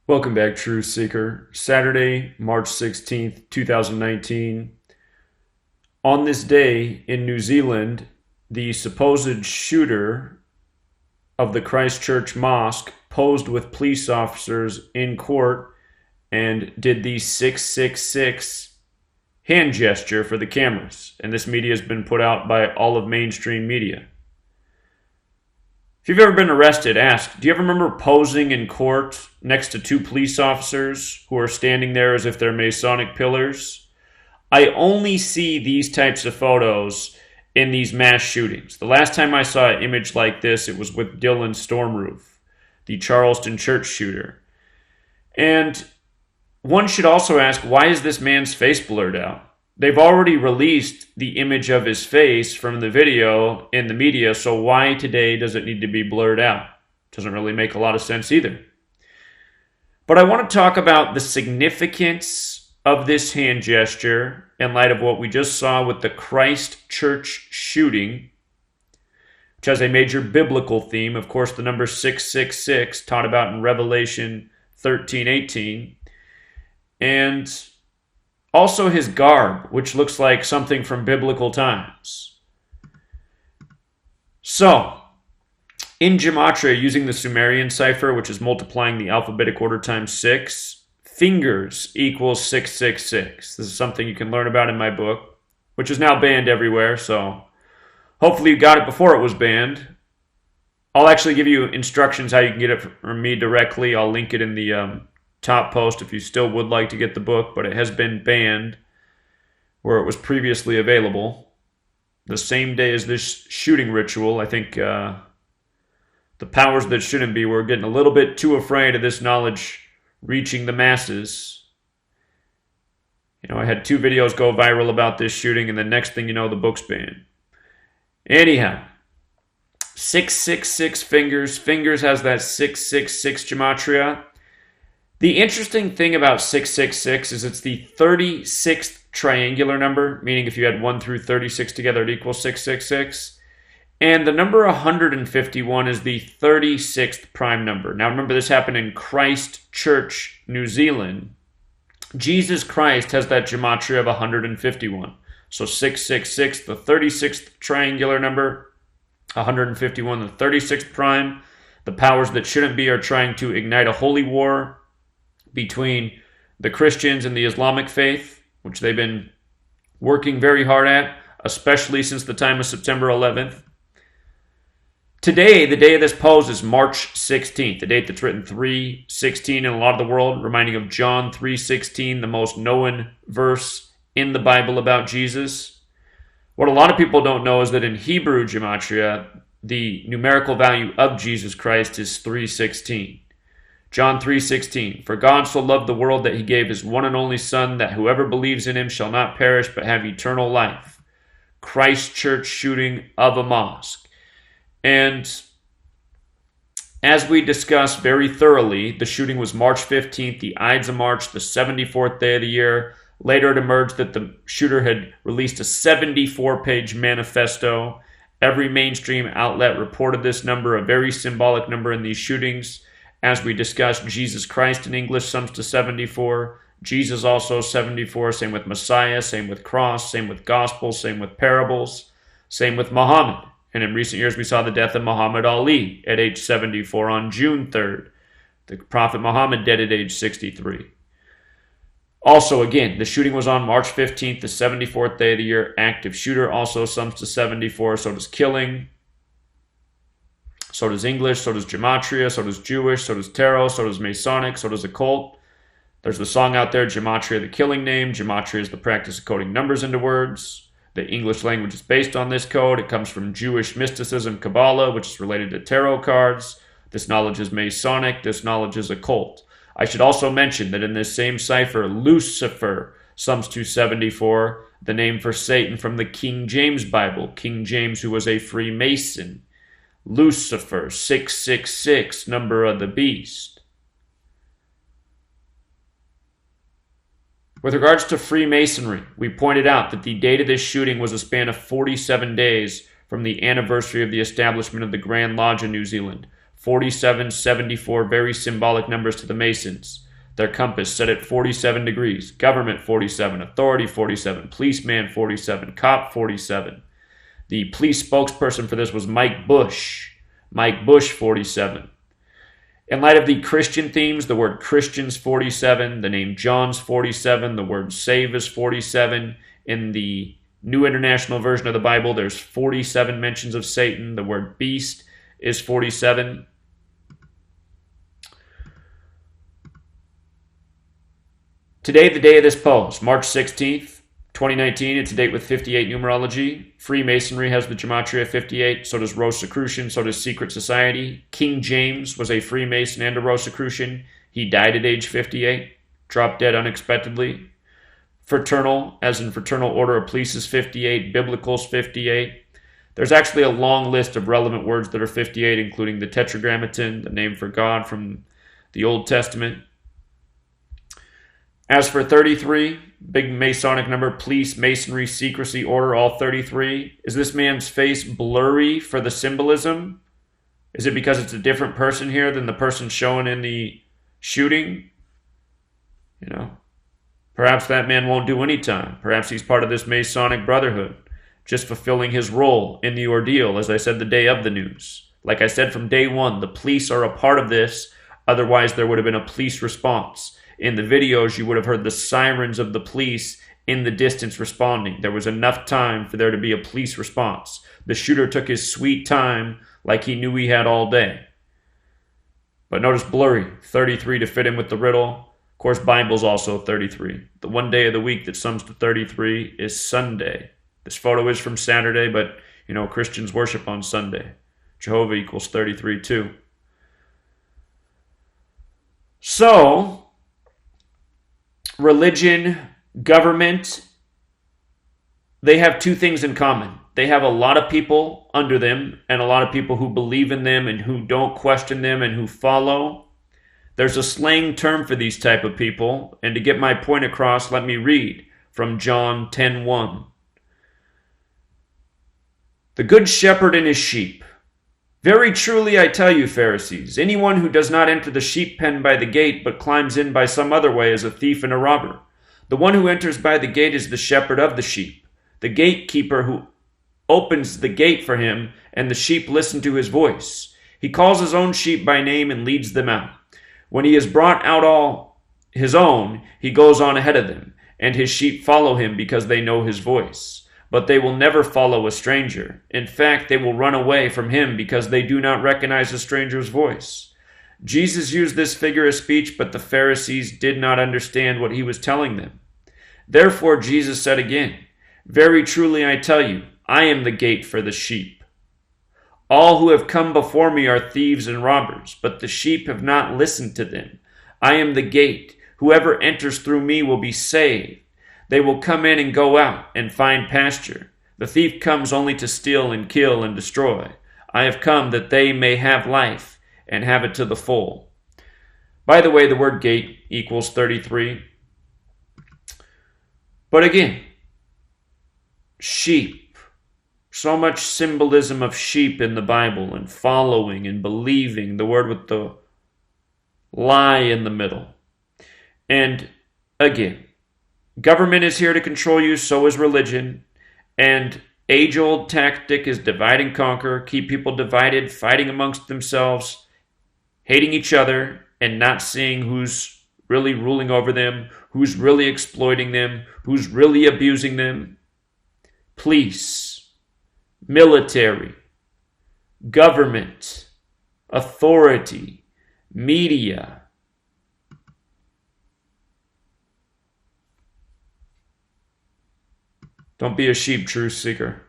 Welcome back, Truth Seeker. Saturday, March 16th, 2019. On this day in New Zealand, the supposed shooter of the Christchurch mosque posed with police officers in court and did the 666 hand gesture for the cameras. And this media has been put out by all of mainstream media. If you've ever been arrested, ask, do you ever remember posing in court next to two police officers who are standing there as if they're Masonic pillars? I only see these types of photos in these mass shootings. The last time I saw an image like this, it was with Dylan Stormroof, the Charleston church shooter. And one should also ask, why is this man's face blurred out? They've already released the image of his face from the video in the media, so why today does it need to be blurred out? Doesn't really make a lot of sense either. But I want to talk about the significance of this hand gesture in light of what we just saw with the Christchurch shooting, which has a major biblical theme. Of course, the number 666, taught about in Revelation 13:18. And also his garb, which looks like something from biblical times. So, in Gematria, using the Sumerian cipher, which is multiplying the alphabetic order times 6, fingers equals 666. This is something you can learn about in my book, which is now banned everywhere, so hopefully you got it before it was banned. I'll actually give you instructions how you can get it from me directly. I'll link it in the top post if you still would like to get the book, but it has been banned where it was previously available. The same day as this shooting ritual, I think the powers that shouldn't be were getting a little bit too afraid of this knowledge reaching the masses. You know, I had 2 videos go viral about this shooting, and the next thing you know, the book's banned. Anyhow, 666 fingers. Fingers has that 666 gematria. The interesting thing about 666 is it's the 36th triangular number, meaning if you had 1 through 36 together, it equals 666. And the number 151 is the 36th prime number. Now remember, this happened in Christchurch, New Zealand. Jesus Christ has that gematria of 151. So 666, the 36th triangular number, 151, the 36th prime. The powers that shouldn't be are trying to ignite a holy war between the Christians and the Islamic faith, which they've been working very hard at, especially since the time of September 11th. Today, the day of this pose is March 16th, the date that's written 3:16 in a lot of the world, reminding of John 3:16, the most known verse in the Bible about Jesus. What a lot of people don't know is that in Hebrew gematria, the numerical value of Jesus Christ is 3:16. John 3:16, for God so loved the world that he gave his one and only Son, that whoever believes in him shall not perish but have eternal life. Christchurch shooting of a mosque. And as we discussed very thoroughly, the shooting was March 15th, the Ides of March, the 74th day of the year. Later it emerged that the shooter had released a 74-page manifesto. Every mainstream outlet reported this number, a very symbolic number in these shootings. As we discussed, Jesus Christ in English sums to 74. Jesus also 74. Same with Messiah. Same with cross. Same with gospel. Same with parables. Same with Muhammad. And in recent years, we saw the death of Muhammad Ali at age 74 on June 3rd. The Prophet Muhammad dead at age 63. Also, again, the shooting was on March 15th, the 74th day of the year. Active shooter also sums to 74. So does killing. So does English, so does Gematria, so does Jewish, so does Tarot, so does Masonic, so does occult. There's the song out there, Gematria, the killing name. Gematria is the practice of coding numbers into words. The English language is based on this code. It comes from Jewish mysticism, Kabbalah, which is related to tarot cards. This knowledge is Masonic. This knowledge is occult. I should also mention that in this same cipher, Lucifer sums to 74, the name for Satan from the King James Bible. King James, who was a Freemason. Lucifer, 666, number of the beast. With regards to Freemasonry, we pointed out that the date of this shooting was a span of 47 days from the anniversary of the establishment of the Grand Lodge in New Zealand. 47, 74, very symbolic numbers to the Masons. Their compass set at 47 degrees. Government 47, authority 47, policeman 47, cop 47. The police spokesperson for this was Mike Bush. Mike Bush 47. In light of the Christian themes, the word Christians 47, the name John's 47, the word save is 47. In the New International Version of the Bible, there's 47 mentions of Satan. The word beast is 47. Today, the day of this post, March 16th, 2019, it's a date with 58 numerology. Freemasonry has the gematria 58, so does Rosicrucian, so does Secret Society. King James was a Freemason and a Rosicrucian. He died at age 58, dropped dead unexpectedly. Fraternal, as in Fraternal Order of Police, is 58. Biblical's 58. There's actually a long list of relevant words that are 58, including the Tetragrammaton, the name for God from the Old Testament. As for 33, big Masonic number, police, masonry, secrecy, order, all 33. Is this man's face blurry for the symbolism? Is it because it's a different person here than the person shown in the shooting? You know, perhaps that man won't do any time. Perhaps he's part of this Masonic brotherhood, just fulfilling his role in the ordeal, as I said the day of the news. Like I said from day one, the police are a part of this, otherwise there would have been a police response. In the videos, you would have heard the sirens of the police in the distance responding. There was enough time for there to be a police response. The shooter took his sweet time like he knew he had all day. But notice blurry, 33 to fit in with the riddle. Of course, Bible's also 33. The one day of the week that sums to 33 is Sunday. This photo is from Saturday, but, you know, Christians worship on Sunday. Jehovah equals 33 too. So, religion, government, they have two things in common. They have a lot of people under them and a lot of people who believe in them and who don't question them and who follow. There's a slang term for these type of people, and to get my point across, let me read from John 10:1. The good shepherd and his sheep. Very truly I tell you, Pharisees, anyone who does not enter the sheep pen by the gate, but climbs in by some other way, is a thief and a robber. The one who enters by the gate is the shepherd of the sheep. The gatekeeper who opens the gate for him, and the sheep listen to his voice. He calls his own sheep by name and leads them out. When he has brought out all his own, he goes on ahead of them, and his sheep follow him because they know his voice. But they will never follow a stranger. In fact, they will run away from him because they do not recognize a stranger's voice. Jesus used this figure of speech, but the Pharisees did not understand what he was telling them. Therefore, Jesus said again, very truly I tell you, I am the gate for the sheep. All who have come before me are thieves and robbers, but the sheep have not listened to them. I am the gate. Whoever enters through me will be saved. They will come in and go out and find pasture. The thief comes only to steal and kill and destroy. I have come that they may have life and have it to the full. By the way, the word gate equals 33. But again, sheep. So much symbolism of sheep in the Bible and following and believing, the word with the lie in the middle. And again, government is here to control you, so is religion. And age-old tactic is divide and conquer, keep people divided, fighting amongst themselves, hating each other, and not seeing who's really ruling over them, who's really exploiting them, who's really abusing them. Police, military, government, authority, media. Don't be a sheep, truth seeker.